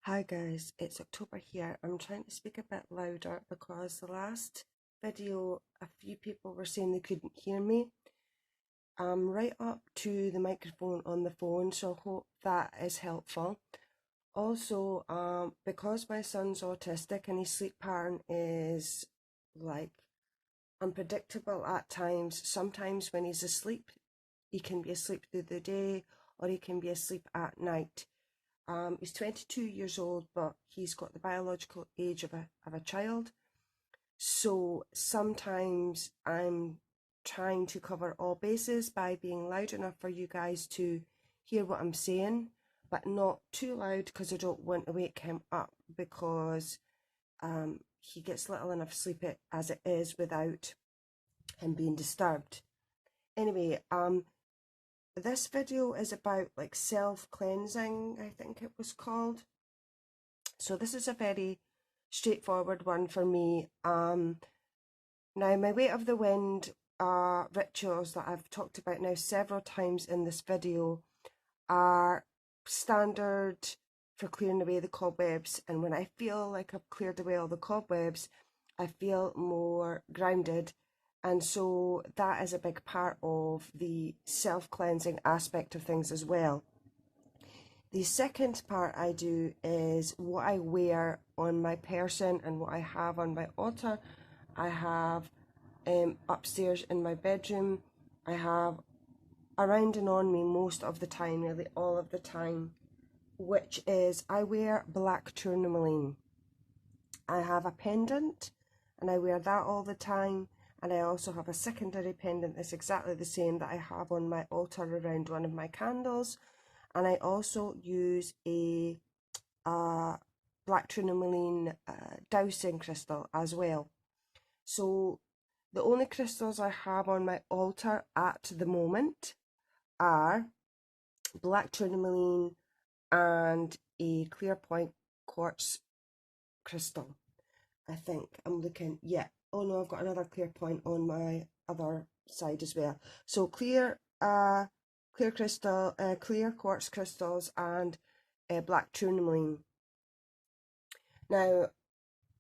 Hi guys, it's October here. I'm trying to speak a bit louder because the last video a few people were saying they couldn't hear me. I'm right up to the microphone on the phone, so I hope that is helpful. Also, because my son's autistic and his sleep pattern is like unpredictable at times, sometimes when he's asleep, he can be asleep through the day or he can be asleep at night. He's 22 years old, but he's got the biological age of a child. So sometimes I'm trying to cover all bases by being loud enough for you guys to hear what I'm saying, but not too loud because I don't want to wake him up because he gets little enough sleep as it is without him being disturbed. Anyway, this video is about like self-cleansing, I think it was called. So this is a very straightforward one for me. Now my weight of the wind rituals that I've talked about now several times in this video are standard for clearing away the cobwebs, and when I feel like I've cleared away all the cobwebs, I feel more grounded, and so that is a big part of the self-cleansing aspect of things as well. The second part I do is what I wear on my person and what I have on my altar. I have upstairs in my bedroom. I have around and on me most of the time, nearly all of the time, which is I wear black tourmaline. I have a pendant and I wear that all the time, and I also have a secondary pendant that's exactly the same that I have on my altar around one of my candles. And I also use a black tourmaline dowsing crystal as well. So the only crystals I have on my altar at the moment are black tourmaline and a clear point quartz crystal. I think I'm looking, yeah. Oh no, I've got another clear point on my other side as well. So clear crystal, clear quartz crystals, and black tourmaline. Now,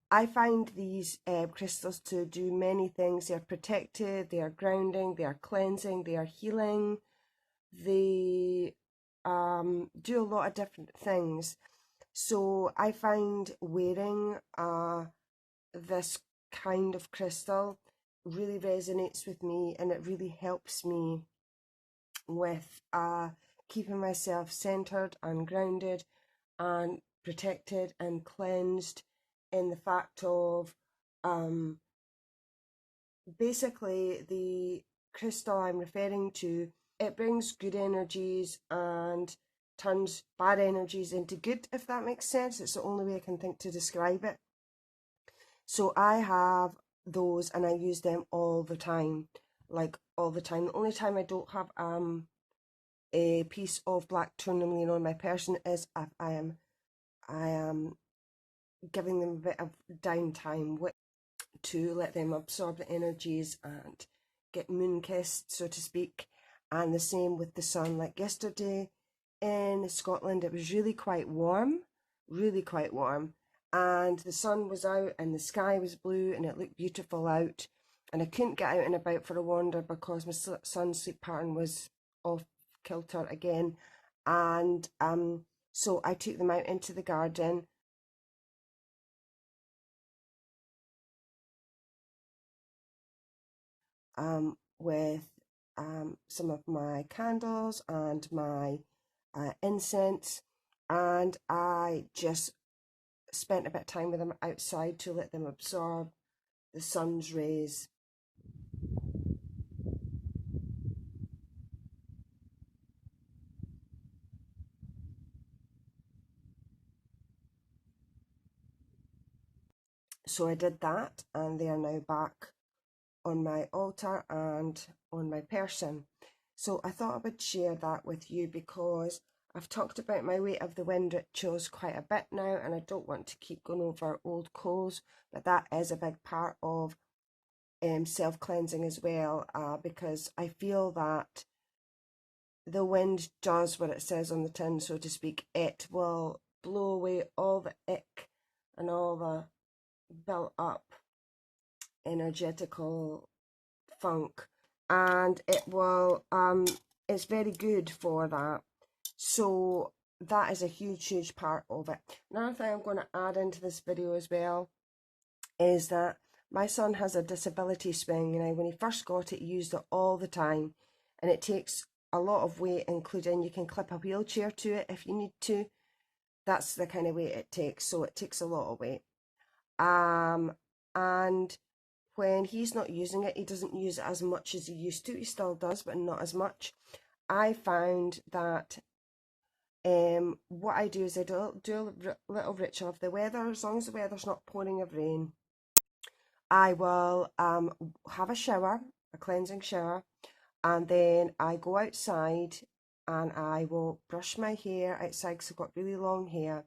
I find these crystals to do many things. They are protective, they are grounding, they are cleansing, they are healing. They do a lot of different things. So I find wearing this kind of crystal really resonates with me, and it really helps me with keeping myself centered and grounded and protected and cleansed, in the fact of basically the crystal I'm referring to, it brings good energies and turns bad energies into good, if that makes sense. It's the only way I can think to describe it. So I have those and I use them all the time, like all the time. The only time I don't have a piece of black tourmaline on my person is if I am giving them a bit of downtime to let them absorb the energies and get moon kissed, so to speak. And the same with the sun. Like yesterday in Scotland, it was really quite warm, and the sun was out and the sky was blue and it looked beautiful out, and I couldn't get out and about for a wander because my son's sleep pattern was off kilter again. And so I took them out into the garden with some of my candles and my incense, and I just spent a bit of time with them outside to let them absorb the sun's rays. So I did that, and they are now back on my altar and on my person. So I thought I would share that with you because I've talked about my weight of the wind rituals quite a bit now, and I don't want to keep going over old coals, but that is a big part of self-cleansing as well, because I feel that the wind does what it says on the tin, so to speak. It will blow away all the ick and all the built up energetical funk, and it will it's very good for that. So that is a huge part of it. Another thing I'm going to add into this video as well is that my son has a disability swing. Now, when he first got it, he used it all the time, and it takes a lot of weight, including you can clip a wheelchair to it if you need to. That's the kind of weight it takes, so it takes a lot of weight. And when he's not using it, he doesn't use it as much as he used to. He still does, but not as much. I found that what I do is I do a little ritual. If the weather, as long as the weather's not pouring of rain, I will have a shower, a cleansing shower, and then I go outside and I will brush my hair outside because I've got really long hair.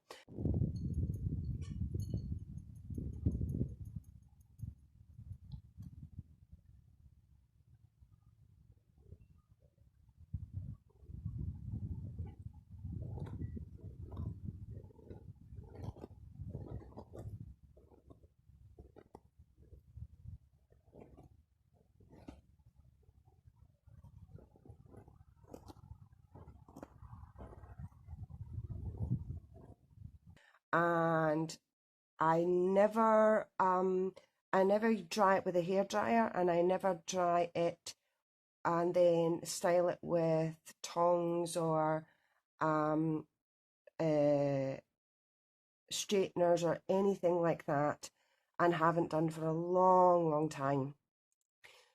And I never dry it with a hairdryer, and I never dry it and then style it with tongs or straighteners or anything like that, and haven't done for a long time.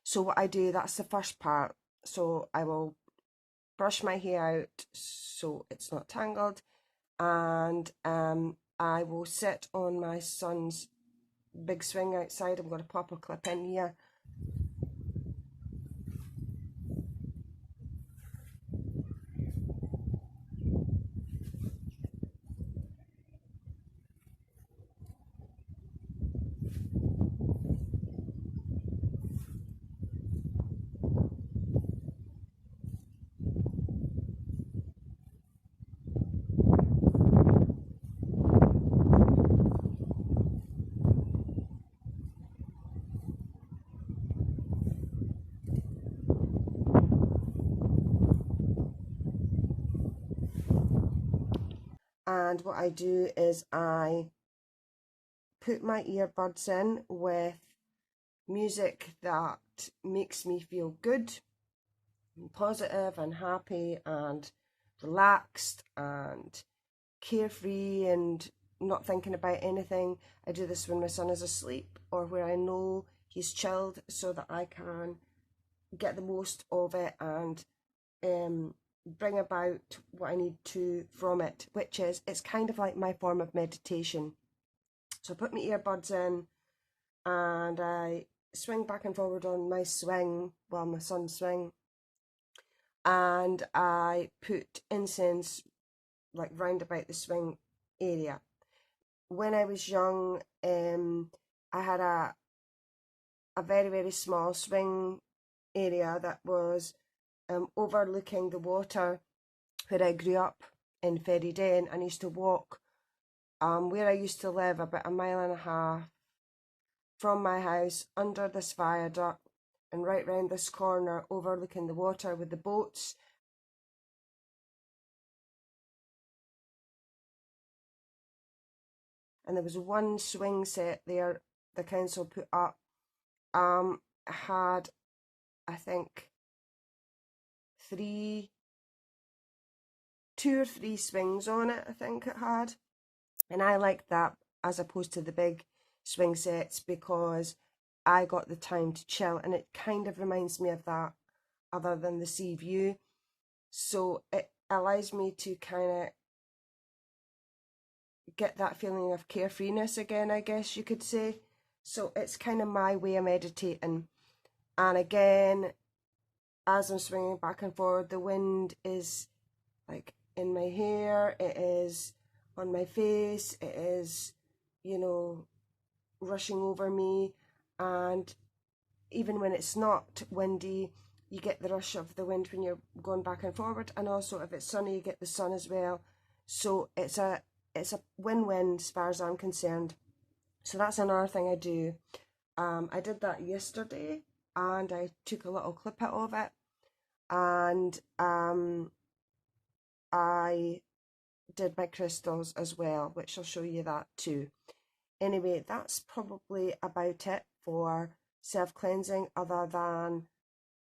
So what I do, that's the first part. So I will brush my hair out so it's not tangled, and I will sit on my son's big swing outside. I'm going to pop a clip in here. And what I do is I put my earbuds in with music that makes me feel good and positive and happy and relaxed and carefree and not thinking about anything. I do this when my son is asleep or where I know he's chilled, so that I can get the most of it and bring about what I need to from it, which is, it's kind of like my form of meditation. So I put my earbuds in and I swing back and forward on my swing, well, my son's swing, and I put incense like round about the swing area. When I was young, I had a very small swing area that was overlooking the water where I grew up in Ferryden, and I used to walk where I used to live about 1.5 miles from my house under this viaduct and right round this corner overlooking the water with the boats. And there was one swing set there the council put up, had I think 2 or 3 swings on it, I think it had. And I liked that as opposed to the big swing sets because I got the time to chill, and it kind of reminds me of that other than the sea view. So it allows me to kind of get that feeling of carefreeness again, I guess you could say. So it's kind of my way of meditating. And again, as I'm swinging back and forward, the wind is like in my hair, it is on my face, it is, you know, rushing over me. And even when it's not windy, you get the rush of the wind when you're going back and forward, and also if it's sunny, you get the sun as well. So it's it's a win-win as far as I'm concerned. So that's another thing I do. I did that yesterday, and I took a little clip out of it, and I did my crystals as well, which I'll show you that too. Anyway, that's probably about it for self-cleansing, other than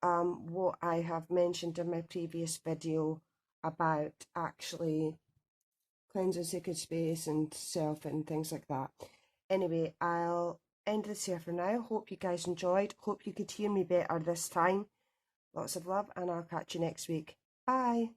what I have mentioned in my previous video about actually cleansing sacred space and self and things like that. Anyway, I'll end this here for now. Hope you guys enjoyed. Hope you could hear me better this time. Lots of love, and I'll catch you next week. Bye.